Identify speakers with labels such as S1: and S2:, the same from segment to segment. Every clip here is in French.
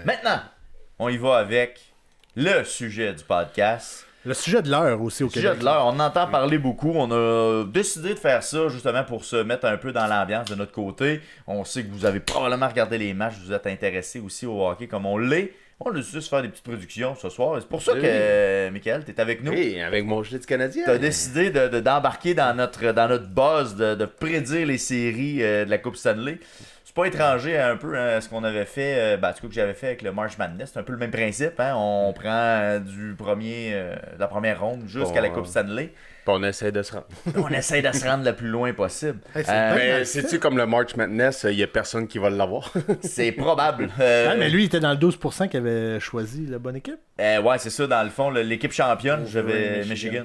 S1: Maintenant, on y va avec le sujet du podcast.
S2: Le sujet de l'heure aussi au Québec.
S1: Le sujet de l'heure, on entend parler beaucoup. On a décidé de faire ça justement pour se mettre un peu dans l'ambiance de notre côté. On sait que vous avez probablement regardé les matchs, vous êtes intéressés aussi au hockey comme on l'est. On a décidé de se faire des petites productions ce soir. C'est pour ça que, Michael, t'es avec nous.
S3: Oui, avec mon gilet du Canadien.
S1: T'as décidé d'embarquer dans notre buzz, de prédire les séries de la Coupe Stanley. C'est pas étranger un peu à ce qu'on avait fait, en tout cas que j'avais fait avec le March Madness. C'est un peu le même principe. Hein? On prend de la première ronde jusqu'à la Coupe Stanley.
S3: Puis on essaie de se rendre.
S1: On essaie de se rendre le plus loin possible.
S2: Hey,
S3: Mais sais-tu, comme le March Madness, il y a personne qui va l'avoir.
S1: C'est probable.
S2: mais lui, il était dans le 12% qui avait choisi la bonne équipe.
S1: Ouais, c'est ça. Dans le fond, l'équipe championne, j'avais Michigan.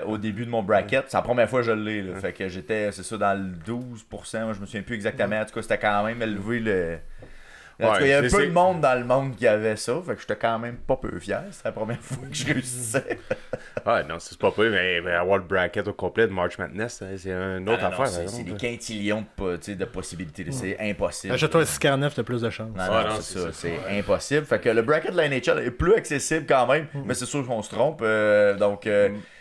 S1: Au début de mon bracket, c'est la première fois que je l'ai. Là. Fait que j'étais, c'est ça, dans le 12%. Moi, je me souviens plus exactement. En tout cas, c'était quand même élevé le. En tout cas, il y avait peu de monde dans le monde qui avait ça. Fait que j'étais quand même pas peu fier. C'était la première fois que je réussissais.
S3: Ouais, non, c'est pas peu, mais avoir le bracket au complet de March Madness, c'est une autre affaire.
S1: C'est des quintillions de possibilités. C'est impossible.
S2: Achète-toi un 649, t'as plus de chance.
S1: Non, c'est ça. C'est impossible. Fait que le bracket de la NHL est plus accessible quand même. Mais c'est sûr qu'on se trompe. Donc.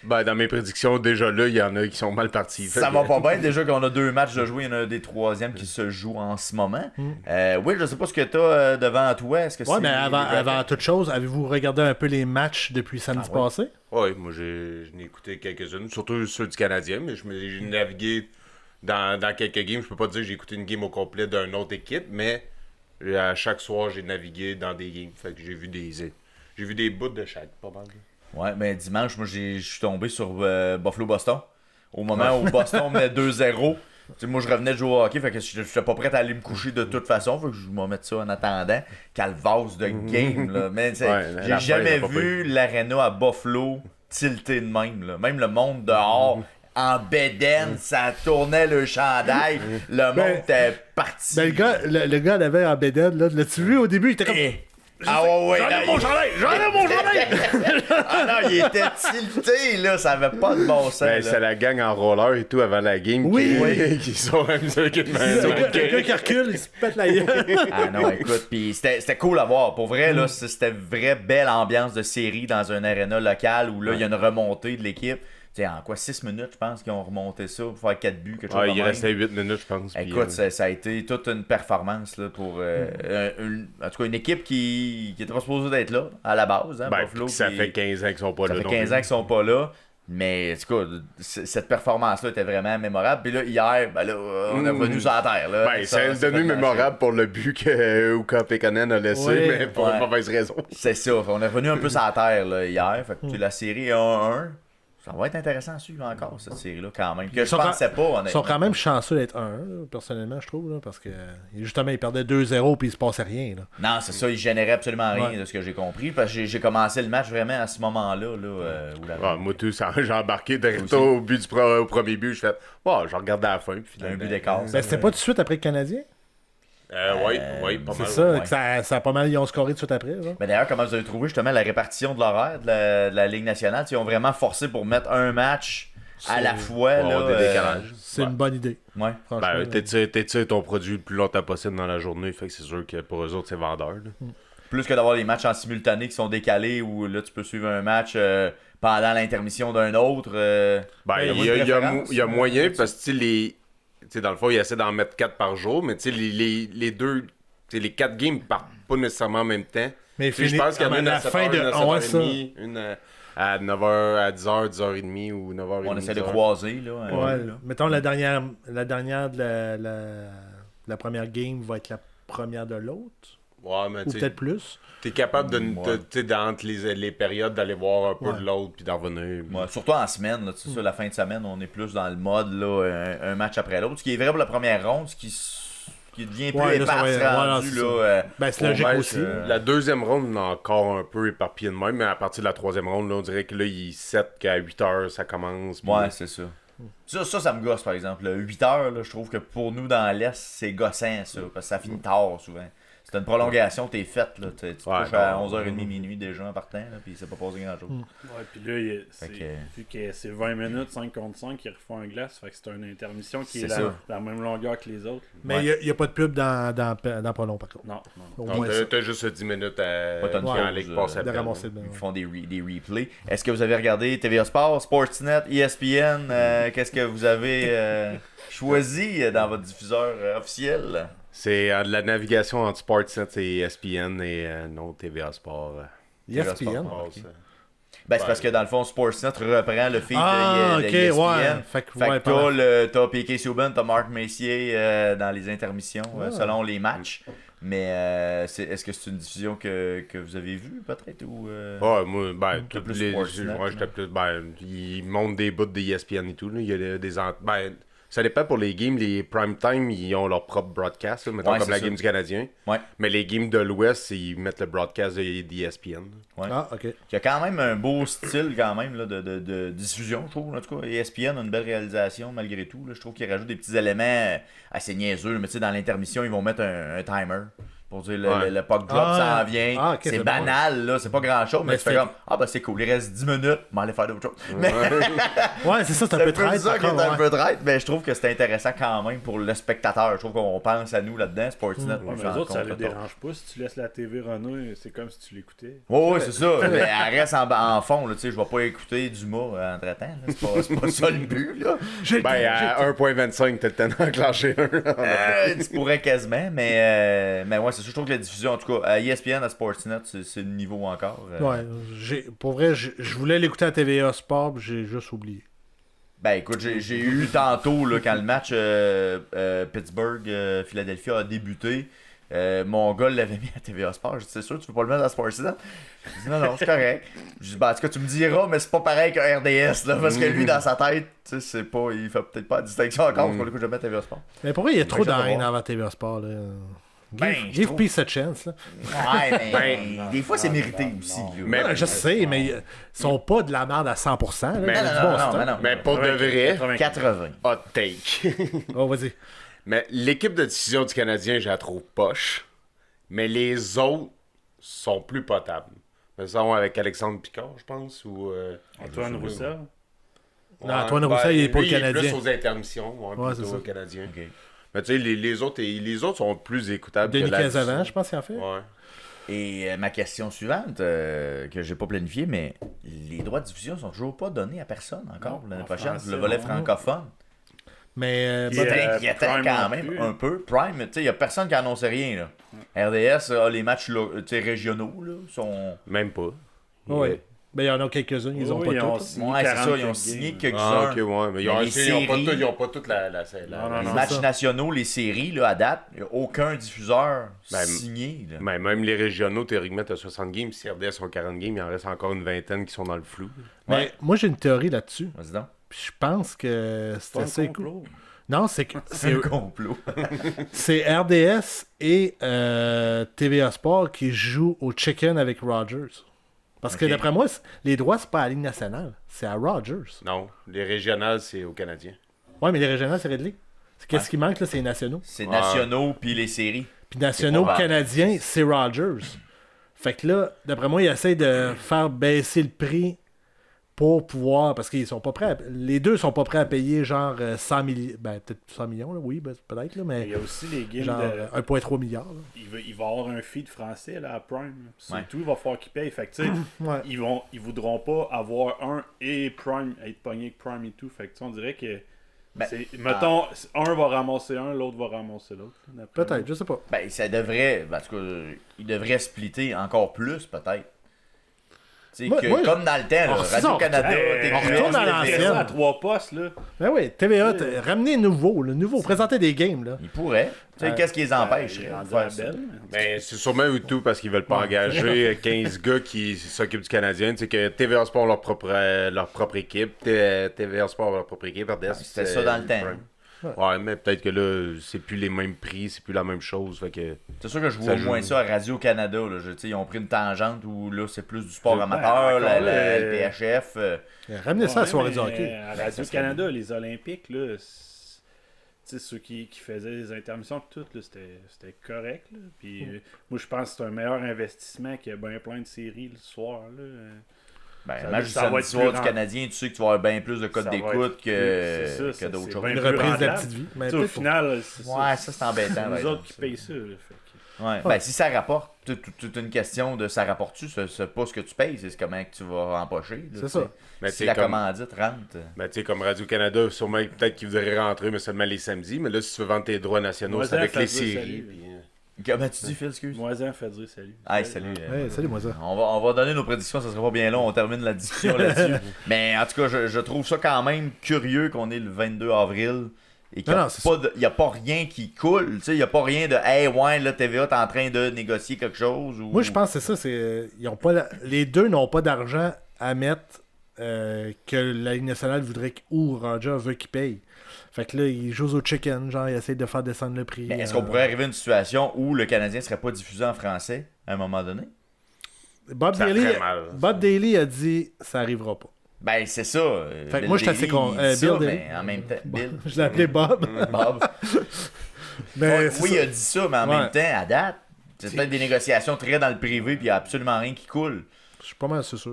S3: Dans mes prédictions, déjà là, il y en a qui sont mal partis.
S1: Ça va pas bien. Déjà qu'on a 2 matchs de jouer, il y en a des troisièmes qui se jouent en ce moment. Oui, je sais pas ce que t'as devant toi. Est-ce que
S2: mais avant toute chose, avez-vous regardé un peu les matchs depuis samedi passé?
S3: Oui, moi j'en ai écouté quelques-unes, surtout ceux du Canadien, mais j'ai navigué dans quelques games. Je peux pas dire que j'ai écouté une game au complet d'une autre équipe, mais à chaque soir, j'ai navigué dans des games. Fait que j'ai vu des bouts de chaque, pas mal.
S1: Ouais, mais dimanche, moi, je suis tombé sur Buffalo-Boston. Au moment où Boston menait 2-0. T'sais, moi, je revenais de jouer au hockey, fait que je n'étais pas prêt à aller me coucher de toute façon. Fait que je vais mettre ça en attendant. Calvasse de game, là. Mais j'ai jamais vu l'aréna à Buffalo tilter de même, là. Même le monde dehors, en bédaine, ça tournait le chandail. Le monde était parti.
S2: Ben, le gars l'avait en bédaine, là. L'as-tu vu au début? Il était comme.
S1: Ah ouais,
S2: J'enlève mon chandail!
S1: Ah non, il était tilté, là, ça avait pas de bon sens.
S3: C'est la gang en roller et tout avant la game qui sont amusés avec une maison.
S2: Quelqu'un qui recule, il se pète la gueule.
S1: Ah non, écoute, pis c'était cool à voir. Pour vrai, là, c'était vraie belle ambiance de série dans un aréna local où là, il y a une remontée de l'équipe. T'sais, en 6 minutes, je pense qu'ils ont remonté ça pour faire 4 buts, quelque chose
S3: il restait 8 minutes, je pense.
S1: Écoute, ça a été toute une performance là, pour en tout cas une équipe qui était pas supposée d'être là à la base. Hein, Buffalo,
S3: ça fait 15 ans qu'ils sont pas là.
S1: Ça fait 15 ans qu'ils sont pas là. Mais en tout cas, cette performance-là était vraiment mémorable. Puis là, hier, on est revenu sur la terre. Là.
S3: Ça est devenu mémorable pour le but que Ukko Pekkanen a laissé, mais pour une mauvaise raison.
S1: C'est ça. On est revenu un peu sur la terre là, hier. Fait que la série 1-1. Ça va être intéressant à suivre encore, cette série-là, quand même. Que je pensais pas, honnêtement.
S2: Ils sont quand même chanceux d'être 1-1, personnellement, je trouve, là, parce que justement, ils perdaient 2-0 puis il se passait rien. Là.
S1: Non, c'est ça, ils généraient absolument rien de ce que j'ai compris. Parce que j'ai commencé le match vraiment à ce moment-là.
S3: Moi, tout ça, j'ai embarqué au but au premier but. Je fais, je regarde à la fin. Puis
S1: un but d'écart.
S2: C'était pas tout de suite après le Canadien?
S3: Oui, pas mal.
S2: C'est ça, ça a pas mal, ils ont scoré tout de suite après.
S1: Mais d'ailleurs, comment vous avez trouvé justement la répartition de l'horaire de la Ligue nationale? Ils ont vraiment forcé pour mettre un match à la fois.
S2: C'est une bonne idée.
S1: Ouais.
S3: T'étires ton produit le plus longtemps possible dans la journée, fait que c'est sûr que pour eux autres, c'est vendeur.
S1: Plus que d'avoir des matchs en simultané qui sont décalés où là, tu peux suivre un match pendant l'intermission d'un autre.
S3: Il y a moyen parce que dans le fond, il essaie d'en mettre 4 par jour, mais les 4 games partent pas nécessairement en même temps.
S2: Mais
S3: je pense qu'il y en a une à
S2: la fin de
S3: 7h30, une à 9h, à 10h, 10h30. Ou 9h30.
S1: On essaie de croiser, là.
S2: Mettons, la dernière de la première game va être la première de l'autre.
S3: Ouais, mais
S2: ou peut-être plus.
S3: T'es capable entre les périodes d'aller voir un peu de l'autre puis d'en revenir.
S1: Ouais, surtout en semaine, là, ça, la fin de semaine, on est plus dans le mode là, un match après l'autre. Ce qui est vrai pour la première ronde, ce qui devient plus éparse rendu.
S2: C'est logique aussi.
S3: La deuxième ronde, on est encore un peu éparpillé de même, mais à partir de la troisième ronde, là, on dirait que là, il est 7 qu'à 8h, ça commence. Puis...
S1: Ouais, c'est ça. Ça me gosse, par exemple. 8h, là, je trouve que pour nous, dans l'Est, c'est gossant, ça, parce que ça finit tard, souvent. C'est une prolongation, t'es faite, là. Tu couches à
S3: non.
S1: 11h30, minuit déjà en partant, là, puis c'est pas passé grand-chose.
S4: Ouais, puis là, vu que c'est 20 minutes, 5 contre 5, ils refont un glace, fait que c'est une intermission qui est la même longueur que les autres.
S2: Mais il n'y a pas de pub dans pas long, par contre.
S4: Non.
S2: Au
S3: Non,
S2: moins ça.
S3: t'as juste 10 minutes à
S1: t'as une
S3: quand
S1: pause,
S3: la ligue passe à
S2: De
S3: peine.
S2: ramasser le bain.
S1: Ils font des replays. Est-ce que vous avez regardé TVA Sport, Sportsnet, ESPN? Qu'est-ce que vous avez choisi dans votre diffuseur officiel?
S3: C'est de la navigation entre Sportsnet et ESPN et non TVA Sport.
S2: ESPN.
S3: passe.
S1: Ben, c'est parce que dans le fond, Sportsnet reprend le feed de
S2: ok,
S1: ESPN.
S2: ouais. Fait que
S1: T'as P.K. Subban, t'as Mark Messier dans les intermissions selon les matchs. Mais est-ce que c'est une diffusion que vous avez vue peut-être ou
S3: Ouais, moi,
S1: t'as
S3: toutes
S1: plus
S3: les.
S1: Sportsnet,
S3: Ouais, j'étais plus. ils montent des bouts de ESPN et tout. Là. Il y a ça dépend pour les games. Les prime time, ils ont leur propre broadcast. Là, mettons
S1: Ouais,
S3: comme la
S1: c'est
S3: game
S1: ça.
S3: du Canadien.
S1: Ouais.
S3: Mais les games de l'Ouest, ils mettent le broadcast d'ESPN.
S1: Ouais.
S2: Ah, ok.
S1: Il y a quand même un beau style quand même là, de diffusion, je trouve. En tout cas, ESPN a une belle réalisation malgré tout. Là. Je trouve qu'ils rajoutent des petits éléments assez niaiseux. Mais tu sais, dans l'intermission, ils vont mettre un timer. Pour dire le puck drop s'en vient.
S2: Ah, ok,
S1: c'est
S2: c'est
S1: banal, là, c'est pas grand chose, mais
S2: Mais
S1: tu fais
S2: c'est-
S1: comme ben c'est cool, il reste 10 minutes, on va aller faire d'autres choses. Mais
S2: Ouais, c'est ça, c'est un
S1: c'est
S2: peu traite.
S1: ça qui est
S2: par
S1: un
S2: contre,
S1: peu traite, mais je trouve que c'est intéressant quand même pour le spectateur. Je trouve qu'on pense à nous là-dedans, Sportsnet.
S4: Ouais, mais les autres, ça les dérange pas. Si tu laisses la TV runner, c'est comme si tu l'écoutais.
S1: Oui, c'est ça. Mais elle reste en fond, là, tu sais, je vais pas écouter Dumas entre-temps. là. C'est pas ça le but, là.
S3: À 1.25, t'as le temps d'enclencher un.
S1: Tu pourrais quasiment, mais ouais, c'est ça. Je trouve que la diffusion, en tout cas, à ESPN, à Sportsnet, c'est le niveau encore.
S2: Ouais, pour vrai, je voulais l'écouter à TVA Sport, puis j'ai juste oublié.
S1: Ben écoute, j'ai eu tantôt, là, quand le match Pittsburgh-Philadelphia a débuté, mon gars l'avait mis à TVA Sport. J'ai dit, c'est sûr, tu veux pas le mettre à Sportsnet? Il dit, non, c'est correct. J'ai dit, en tout cas, tu me diras, mais c'est pas pareil qu'un RDS, là, parce que lui, dans sa tête, tu sais, c'est pas, il fait peut-être pas la distinction encore, parce que du coup, je vais mettre à TVA Sport.
S2: Mais pour vrai, il y a trop
S1: j'ai hâte de
S2: d'haine
S1: voir.
S2: avant TVA Sport. Là.
S1: Ben, je
S2: Give
S1: trouve-
S2: peace a chance. Là.
S1: Ouais, mais des fois, c'est mérité aussi. là.
S3: Mais-
S2: Ouais, je sais, mais ils sont pas de la merde à 100%. Là.
S3: Mais-
S2: Il y a du
S1: non,
S2: bon
S1: non,
S2: stock.
S1: non, non.
S3: Mais pour de vrai,
S1: 80.
S3: hot take.
S2: Oh, vas-y.
S3: Mais l'équipe de décision du Canadien, je la trouve poche. Mais les autres sont plus potables. Mais ça, avec Alexandre Picard, je pense, ou...
S4: Antoine Roussel.
S2: Non, Antoine Roussel, il est pas
S3: lui,
S2: le Canadien.
S3: Il est plus aux intermissions,
S2: Ouais,
S3: plutôt
S2: c'est ça.
S3: aux Canadiens.
S1: Ok.
S3: Mais tu sais, les autres sont plus écoutables
S2: Denis
S3: que la
S2: Casavant, je pense qu'il en fait.
S3: Ouais.
S1: Et ma question suivante, que j'ai pas planifiée, mais les droits de diffusion sont toujours pas donnés à personne encore
S4: Non,
S1: l'année
S4: en
S1: prochaine.
S4: français,
S1: Le volet
S4: non.
S1: francophone.
S2: Mais
S4: Puis,
S2: bon,
S1: C'est inquiétant
S4: Prime
S1: quand
S4: non
S1: même,
S4: plus.
S1: un peu. Prime, tu sais, il y a personne qui annonce rien. Là. RDS a les matchs tu sais, régionaux, là, sont...
S3: Même pas.
S2: ouais. Ben, il y en a quelques-uns, ils ont
S4: Oui,
S2: pas
S4: ils ont
S2: toutes.
S4: signé
S1: Ouais, c'est ça,
S4: 40
S1: ils ont signé
S4: games.
S1: quelques-uns.
S3: Ah, ok, ouais. Mais ils ont,
S1: Mais les
S3: ils ont pas
S1: séries-
S3: ils ont pas toute la
S4: Non, non,
S1: Les
S4: non.
S1: matchs
S2: ça.
S1: nationaux, les séries, là, à date, il n'y a aucun diffuseur
S3: Ben,
S1: signé. Là.
S3: Mais même les régionaux, théoriquement, t'as 60 games. Si RDS ont 40 games, il en reste encore une vingtaine qui sont dans le flou.
S2: Mais
S1: Ouais.
S2: moi, j'ai une théorie là-dessus.
S1: Vas-y donc.
S2: Puis je pense que c'est
S4: Pas un
S2: assez
S4: complot.
S2: cool. Non, c'est que
S1: C'est un complot.
S2: c'est RDS et TVA Sport qui jouent au chicken avec Rogers. Parce que
S1: Ok.
S2: d'après moi, les droits, c'est pas à la Ligue nationale, c'est à Rogers.
S3: Non, les régionales, c'est aux Canadiens.
S2: Ouais, mais les régionales, c'est Red League. Qu'est-ce qui manque, là, c'est les nationaux.
S1: C'est nationaux, puis les séries.
S2: Puis nationaux
S1: probable.
S2: canadiens, c'est Rogers. Fait que là, d'après moi, ils essayent de faire baisser le prix pour pouvoir. Parce qu'ils sont pas prêts. Les deux sont pas prêts à payer genre 100 millions. Ben, peut-être 100 millions, là, oui, ben, peut-être, là,
S4: Il
S2: mais
S4: y a aussi les games
S2: genre
S4: de...
S2: 1,3 milliard. là.
S4: Il va y avoir un feed français là, à Prime. C'est
S1: Ouais.
S4: tout, il va falloir qu'ils payent. Fait que, tu sais,
S2: Ouais.
S4: ils voudront pas avoir un et Prime, être pogné avec Prime et tout. Fait que, tu sais, on dirait que.
S1: Ben,
S4: mettons, un va ramasser un, l'autre va ramasser l'autre. là, d'après
S2: Peut-être, je sais pas.
S1: Ben, ça devrait. En tout cas, il devrait splitter encore plus, peut-être. Tu sais,
S2: Moi-
S1: que,
S2: moi,
S1: comme dans le temps, là,
S2: Oh, c'est ça,
S1: Radio-Canada,
S4: moi.
S2: on retourne à l'ancienne.
S4: Ça à 3 postes, là.
S2: Ben oui, TVA, ramenez le nouveau, présentez des games, là.
S1: Il pourrait. Tu sais, qu'est-ce qui les empêche
S4: Il est
S1: de
S4: rendu
S1: faire
S4: à
S1: ça?
S4: Belle.
S3: Ben, c'est sûrement eux tout parce qu'ils veulent pas engager 15 gars qui s'occupent du Canadien. Tu sais que TVA Sport leur propre équipe, TVA Sport leur propre équipe, RDS.
S1: C'était ça dans le temps.
S3: Ouais, mais peut-être que là, c'est plus les mêmes prix, c'est plus la même chose. Fait que...
S1: C'est sûr que je
S3: Ça
S1: vois
S3: joue.
S1: moins ça à Radio-Canada. Là. Tu sais, ils ont pris une tangente où là, c'est plus du sport
S4: Ben,
S1: amateur, la
S4: encore,
S1: LPHF.
S2: Ramenez ça à la soirée
S4: mais
S2: du hockey.
S4: À Radio-Canada, les Olympiques, là, ceux qui faisaient les intermissions, tout, là, c'était correct. Là. Puis moi, je pense que c'est un meilleur investissement qu'il y a bien plein de séries le soir. Là.
S1: Ben, match du samedi soir du Canadien, tu sais que tu vas avoir bien plus de codes d'écoute que d'autres choses.
S2: Une reprise de la petite vie. Mais
S4: au final, c'est
S1: ça, c'est embêtant.
S4: C'est nous autres qui payent ça. Là,
S1: ouais. Ben, si ça rapporte, toute une question de ça rapporte-tu, c'est pas ce que tu payes, c'est comment que tu vas empocher.
S2: C'est ça.
S3: Mais
S1: si la commandite rentre.
S3: Ben, tu sais, comme Radio-Canada, sûrement peut-être qu'ils voudraient rentrer, mais seulement les samedis. Mais là, si tu veux vendre tes droits nationaux, c'est avec les séries.
S1: Comment tu dis, Phil, excuse?
S4: Moisin fait dire salut.
S1: Hey, salut.
S2: Salut, Moisin.
S1: On va donner nos prédictions, ça sera pas bien long, on termine la discussion là-dessus. Mais en tout cas, je trouve ça quand même curieux qu'on est le 22 avril. Et qu'il n'y a pas rien qui coule, il n'y a pas rien de hey, ouais, là, TVA est en train de négocier quelque chose. Ou...
S2: Moi, je pense que c'est ça. Ils ont pas les deux n'ont pas d'argent à mettre que la Ligue nationale voudrait ou Roger veut qu'ils payent. Fait que là, ils jouent au chicken, genre, ils essayent de faire descendre le prix.
S1: Mais est-ce qu'on pourrait arriver à une situation où le Canadien serait pas diffusé en français à un moment donné?
S2: Bob Daly a dit ça arrivera pas.
S1: Ben, c'est ça.
S2: Fait que moi, je suis assez con. Bill Daly.
S1: Mais en même temps, Bill.
S2: Je l'ai appelé Bob.
S1: Bob.
S2: Mais
S1: oui, il a dit ça, mais en même temps, à date, c'est peut-être des négociations très dans le privé, puis il n'y a absolument rien qui coule.
S2: Je suis pas mal sûr, ça.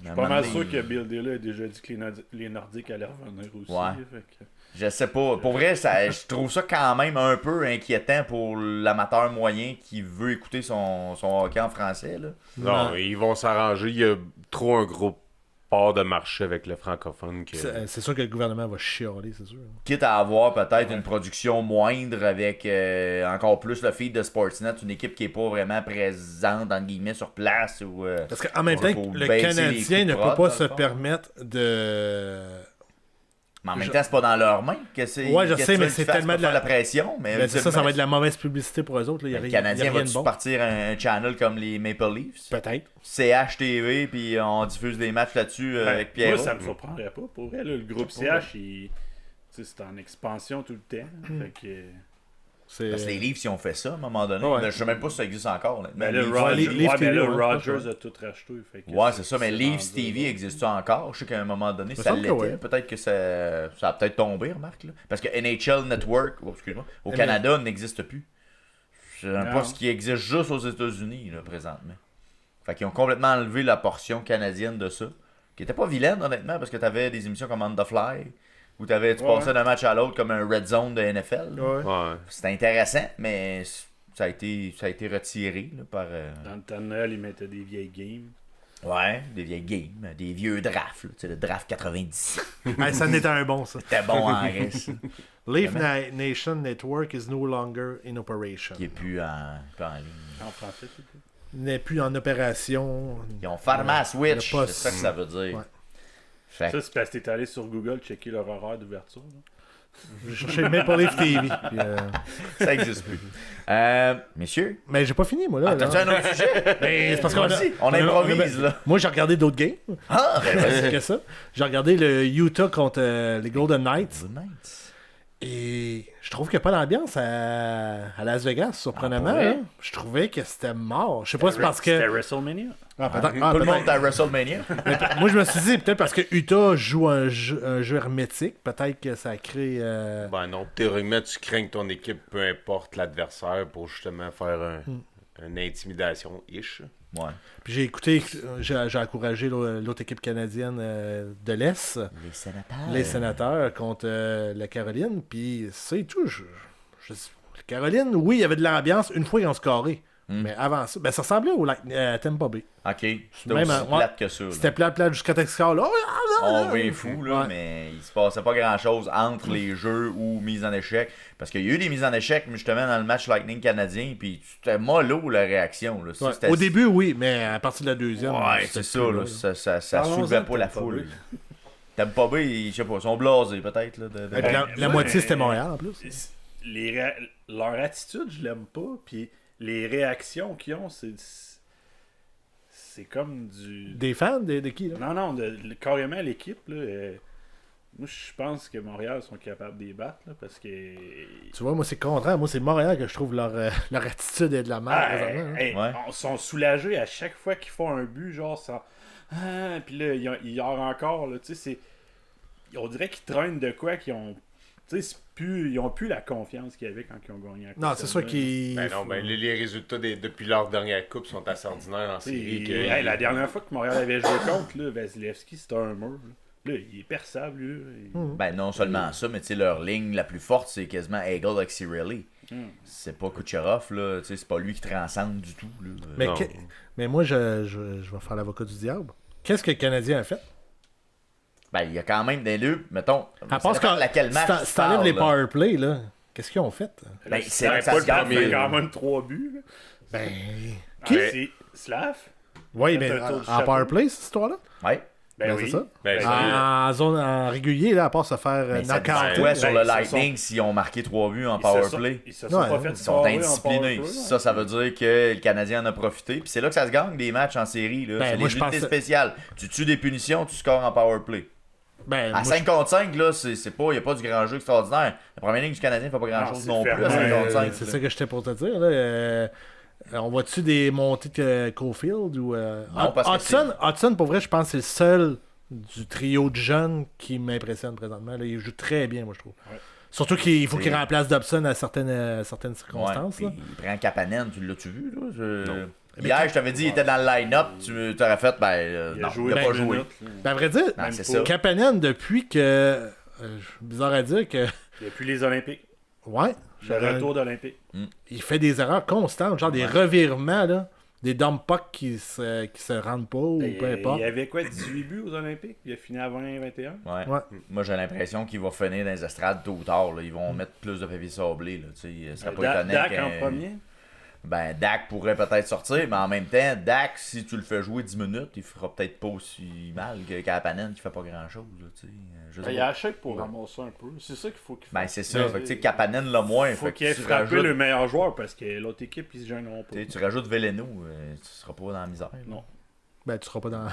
S4: Je suis pas mal sûr que Bill Daly a déjà dit que les Nordiques allaient revenir aussi.
S1: Ouais.
S4: Fait que...
S1: Je sais pas. Pour vrai, je trouve ça quand même un peu inquiétant pour l'amateur moyen qui veut écouter son hockey en français. Là.
S3: Non, ils vont s'arranger. Il y a trop un gros part de marché avec le francophone.
S2: C'est sûr que le gouvernement va chialer, c'est sûr.
S1: Quitte à avoir peut-être une production moindre avec encore plus le feed de Sportsnet, une équipe qui est pas vraiment présente, entre guillemets, sur place. Ou,
S2: parce qu'en même temps, le Canadien ne peut pas se permettre de...
S1: Mais en même temps, c'est pas dans leurs mains que c'est.
S2: Ouais, je sais, mais c'est tellement de
S1: la pression. Mais
S2: c'est ça va être de la mauvaise publicité pour eux autres. Là.
S1: Le Canadien va-tu partir un channel comme les Maple Leafs?
S2: Peut-être.
S1: CH-TV, puis on diffuse des matchs là-dessus avec Pierre.
S4: Moi, ça me surprendrait pas. Pour vrai, là, le groupe CH, c'est en expansion tout le temps. Fait que...
S1: Parce que les Leafs, ils ont fait ça à un moment donné. Ouais. Je sais même pas si ça existe encore.
S4: Mais Rogers a tout racheté. Fait que
S1: ouais, c'est ça. Mais Leafs TV existe encore? Je sais qu'à un moment donné, ça l'était. Ouais. Peut-être que ça a peut-être tombé, remarque. Là. Parce que NHL Network, excuse-moi, au Canada, n'existe plus. C'est un poste qui existe juste aux États-Unis, là, présentement. Fait qu'ils ont complètement enlevé la portion canadienne de ça. Qui était pas vilaine, honnêtement, parce que t'avais des émissions comme On the Fly. Où tu passais d'un match à l'autre comme un red zone de NFL.
S3: Ouais.
S1: C'était intéressant, mais ça a été retiré là, par...
S4: Dans le temps de Noël, ils mettaient des vieilles games.
S1: Ouais, des vieilles games, des vieux drafts. Tu sais, le draft 90.
S2: Ça n'était un bon, ça.
S1: C'était bon en reste.
S2: Leaf Nation Network is no longer in operation.
S1: Qui n'est plus en ligne.
S4: En français, c'est tout.
S2: N'est plus en opération.
S1: Ils ont fermé à Switch, c'est ça que ça veut dire. Ouais.
S4: Ça, c'est parce que t'es allé sur Google checker leur horaire d'ouverture.
S2: Je cherchais même pas les TV. Puis,
S1: ça existe plus. Messieurs?
S2: Mais j'ai pas fini, moi, là.
S1: T'as-tu un autre sujet?
S2: C'est parce
S1: on improvise, là.
S2: Moi, j'ai regardé d'autres games.
S1: Ah!
S2: C'est que ça. J'ai regardé le Utah contre les Golden Knights. Et je trouve qu'il n'y a pas d'ambiance à Las Vegas, surprenamment. Hein? Je trouvais que c'était mort. Je sais pas si c'est parce que...
S4: C'était WrestleMania.
S1: Tout le monde est à WrestleMania.
S2: Moi, je me suis dit, peut-être parce que Utah joue un jeu hermétique, peut-être que ça crée...
S3: Ben non, théoriquement, tu crains que ton équipe, peu importe l'adversaire, pour justement faire une intimidation-ish.
S1: Ouais.
S2: Puis j'ai écouté, j'ai encouragé l'autre équipe canadienne de l'Est. Les Sénateurs contre la Caroline. Puis c'est tout. Caroline, oui, il y avait de l'ambiance une fois ils ont scoré. Mais avant ça, ça ressemblait au Tampa Bay.
S1: Ok, c'était aussi plate que ça.
S2: C'était plate jusqu'à Texas. Là.
S1: On est fou, là, mais il se passait pas grand-chose entre les jeux ou mises en échec. Parce qu'il y a eu des mises en échec, justement, dans le match Lightning canadien, puis c'était mollo, la réaction. Là.
S2: Au début, oui, mais à partir de la deuxième...
S1: Ouais, c'est ça, là, ça soulevait pas la foule. Tampa Bay, je sais pas, ils sont blasés, peut-être. Là,
S2: la moitié, c'était Montréal, en plus.
S4: Leur attitude, je l'aime pas, puis... Les réactions qu'ils ont, c'est comme du...
S2: Des fans de qui, là?
S4: Non, carrément l'équipe, là. Moi, je pense que Montréal sont capables de les battre, là, parce que...
S2: Tu vois, moi, c'est le contraire. Moi, c'est Montréal que je trouve leur attitude est de la merde.
S4: Ils sont soulagés à chaque fois qu'ils font un but, genre, ça... puis là, il y a encore, là, tu sais, on dirait qu'ils traînent de quoi qu'ils ont Tu sais, ils ont plus la confiance qu'il y avait quand ils ont gagné la Coupe
S2: Non, c'est sûr
S4: Stanley.
S2: qu'ils.
S3: Ben non, ben les résultats depuis leur dernière coupe sont assez ordinaires en série.
S4: Hey, la dernière fois que Montréal avait joué contre, là, Vasilevski, c'était un mur. Là, il est perçable, lui.
S1: Ben, non seulement ça, mais tu sais, leur ligne la plus forte, c'est quasiment Hagel avec Cirelli. C'est pas Kucherov, là. Tu sais, c'est pas lui qui transcende du tout, là.
S2: Mais,
S3: Non.
S2: mais moi, je vais faire l'avocat du diable. Qu'est-ce que le Canadien a fait?
S1: Ben, il y a quand même des deux, mettons.
S2: À
S1: ça
S2: part
S1: dépend de laquelle match.
S2: si t'enlèves les powerplay, là, qu'est-ce qu'ils ont fait?
S1: Ben, c'est
S4: Ben,
S1: là que ça
S4: pas
S1: se
S4: le
S1: gagne.
S4: premier, quand même 3 buts. Là.
S2: Ben.
S4: Qui? C'est Slav.
S2: Oui,
S4: Fait
S2: mais
S4: un tour du
S2: en
S4: chapeau.
S2: powerplay, cette histoire-là?
S1: Ouais.
S4: Ben
S2: c'est
S4: oui.
S2: ça.
S3: Ben,
S2: En zone en régulier, là, à part se faire
S1: Mais ça
S2: knock-out.
S1: dépend quoi sur le
S4: Ben, ils se
S1: Lightning s'ils ont marqué 3 buts en
S4: Ils se
S1: powerplay.
S4: Ils se sont
S2: Ouais,
S4: pas fait
S1: Ils sont
S4: scorer en
S1: indisciplinés.
S4: powerplay,
S1: Ça veut dire que le Canadien en a profité. Puis c'est là que ça se gagne des matchs en série. Là.
S2: Ben,
S1: C'est
S2: moi,
S1: les
S2: je
S1: unités
S2: pense-
S1: spéciales. Tu tues des punitions, tu scores en powerplay.
S2: Ben,
S1: À
S2: moi,
S1: 5 contre 5, là, c'est pas, il n'y a pas du grand jeu extraordinaire. La première ligne du Canadien fait pas grand chose
S4: c'est
S1: non plus à
S4: fermé.
S1: 5 contre 5.
S2: c'est ça que j'étais pour te dire. Là. On voit-tu des montées de Caulfield ou
S1: Non, parce que
S2: Hudson, pour vrai, je pense que c'est le seul du trio de jeunes qui m'impressionne présentement. Là, il joue très bien, moi, je trouve.
S4: Ouais.
S2: Surtout qu'il faut
S1: C'est-
S2: qu'il remplace Dobson à certaines
S1: Ouais,
S2: circonstances.
S1: puis
S2: là.
S1: il prend Kapanen, tu l'as-tu vu? Là? Hier, je t'avais dit, il était dans le line-up, tu t'aurais fait,
S4: Il
S1: non,
S4: a joué
S1: il a pas
S4: 20
S1: joué.
S4: minutes, là.
S2: Ben, à vrai dire,
S1: Ben,
S4: Même
S1: c'est
S4: pas.
S1: ça.
S2: Kapanen, depuis que. Bizarre à dire que.
S4: Il n'y a plus les Olympiques.
S2: Ouais.
S4: Le retour d'Olympique.
S2: Il fait des erreurs constantes, genre des revirements, là, des dump pucks qui se rendent pas ou peu importe.
S4: Il y avait quoi, 18 buts aux Olympiques? Il a fini à 20-21.
S1: Ouais.
S2: Ouais.
S1: Moi, j'ai l'impression qu'il va finir dans les estrades tôt ou tard. Là. Ils vont mettre plus de papier sablé. Là. Tu sais, ça serait pas étonnant
S4: Dak
S1: qu'un-
S4: en premier.
S1: Ben, Dak pourrait peut-être sortir, mais en même temps, Dak, si tu le fais jouer 10 minutes, il fera peut-être pas aussi mal que Kapanen qui fait pas grand-chose. Là, tu sais. Je sais
S4: Il y
S1: pas.
S4: a Hachek pour ramasser un peu. C'est ça qu'il faut qu'il
S1: Ben,
S4: fasse.
S1: c'est ça. Fait que, tu sais, Kapanen l'a moins.
S4: Il faut
S1: Fait que
S4: qu'il ait
S1: tu
S4: frappé
S1: rajoutes-
S4: le meilleur joueur parce que l'autre équipe, ils se gêneront pas.
S1: tu sais, tu rajoutes Veleno, tu seras pas dans la misère. là.
S4: Non.
S2: Ben, tu seras pas dans.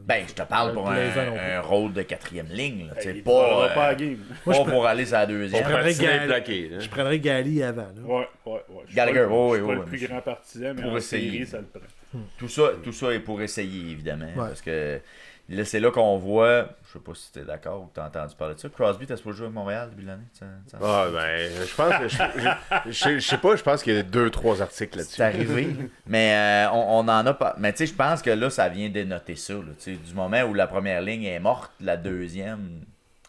S1: Ben, je te parle pour
S2: Plaisant non plus.
S1: un rôle de 4e ligne. Là, tu sais,
S4: Il ne
S1: pas,
S4: pas à la game.
S1: pas pour aller sur la deuxième.
S2: Je prendrais
S3: Patiner
S2: Gal-
S3: plaqué, là.
S2: Je prendrais Gali avant. Là.
S4: Ouais. Je suis
S1: Gallagher,
S4: pas le- je
S1: ouais,
S4: suis pas
S1: ouais,
S4: le plus
S1: ouais.
S4: grand partisan, mais
S1: Pour
S4: en
S1: essayer.
S4: série, ça le prend.
S1: Tout ça est pour essayer, évidemment.
S2: Ouais.
S1: Parce que là, c'est là qu'on voit, je sais pas si t'es d'accord ou que t'as entendu parler de ça, Crosby, t'as supposé jouer avec Montréal début de l'année?
S3: Ah, ben, je pense que. Je sais pas, je pense qu'il y a 2-3 articles
S1: C'est
S3: là-dessus.
S1: arrivé, mais on en a pas. Mais tu sais, je pense que là, ça vient dénoter ça. Là, tu sais, du moment où la première ligne est morte, la deuxième.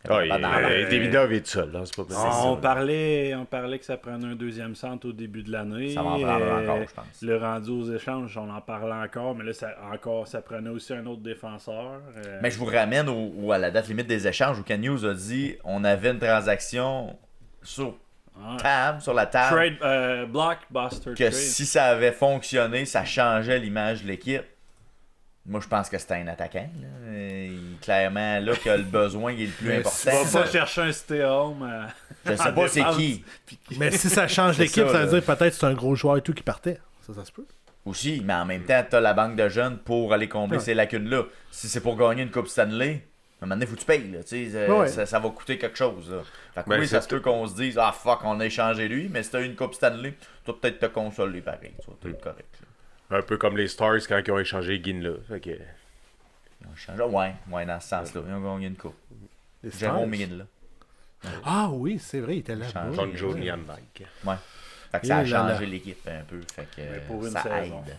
S3: Ah,
S1: pas dans l'air.
S3: Davidov est tout seul, là, c'est pas possible.
S4: On parlait que ça prenait un deuxième centre au début de l'année.
S1: Ça va en prendre encore, je pense.
S4: Le rendu aux échanges, on en parlait encore, mais là, ça prenait aussi un autre défenseur.
S1: Mais je vous ramène à la date limite des échanges où Ken Hughes a dit on avait une transaction sur la table,
S4: Blockbuster
S1: que
S4: trade.
S1: si ça avait fonctionné, ça changeait l'image de l'équipe. Moi, je pense que c'était un attaquant. Là. Clairement, là, qu'il a le besoin, il est le plus
S2: Mais
S1: important.
S4: Tu vas pas chercher un stay home.
S1: Je sais pas c'est qui.
S2: Mais si ça change
S1: C'est
S2: l'équipe,
S1: ça,
S2: ça veut
S1: là.
S2: dire peut-être que c'est un gros joueur et tout qui partait. Ça se peut.
S1: Aussi, mais en même temps, t'as la banque de jeunes pour aller combler
S2: Ouais.
S1: ces lacunes-là. Si c'est pour gagner une Coupe Stanley, à un moment donné, faut que tu payes. Là, tu sais,
S2: Ouais.
S1: ça va coûter quelque chose. Là. Fait que
S3: Ben,
S1: oui,
S3: c'est
S1: ça se peut qu'on se dise ah fuck, on a échangé lui, mais si t'as eu une Coupe Stanley, tu vas peut-être te consoler pareil. Tu vas peut-être être correct. Là.
S3: Un peu comme les Stars quand ils ont échangé Guinla. Fait que.
S1: Ils ont échangé. Ouais, dans ce sens-là. Ils ont gagné une Coupe.
S2: Les
S1: Jérôme
S2: Stars.
S1: Miguel, là.
S2: Ah oui, c'est vrai, il était là.
S1: Change.
S3: John Joe Nianmike.
S1: Ouais. Fait que ça a
S2: Et là, là.
S1: changé l'équipe un peu. Fait que
S4: Mais pour une
S1: ça
S4: saison.
S1: aide.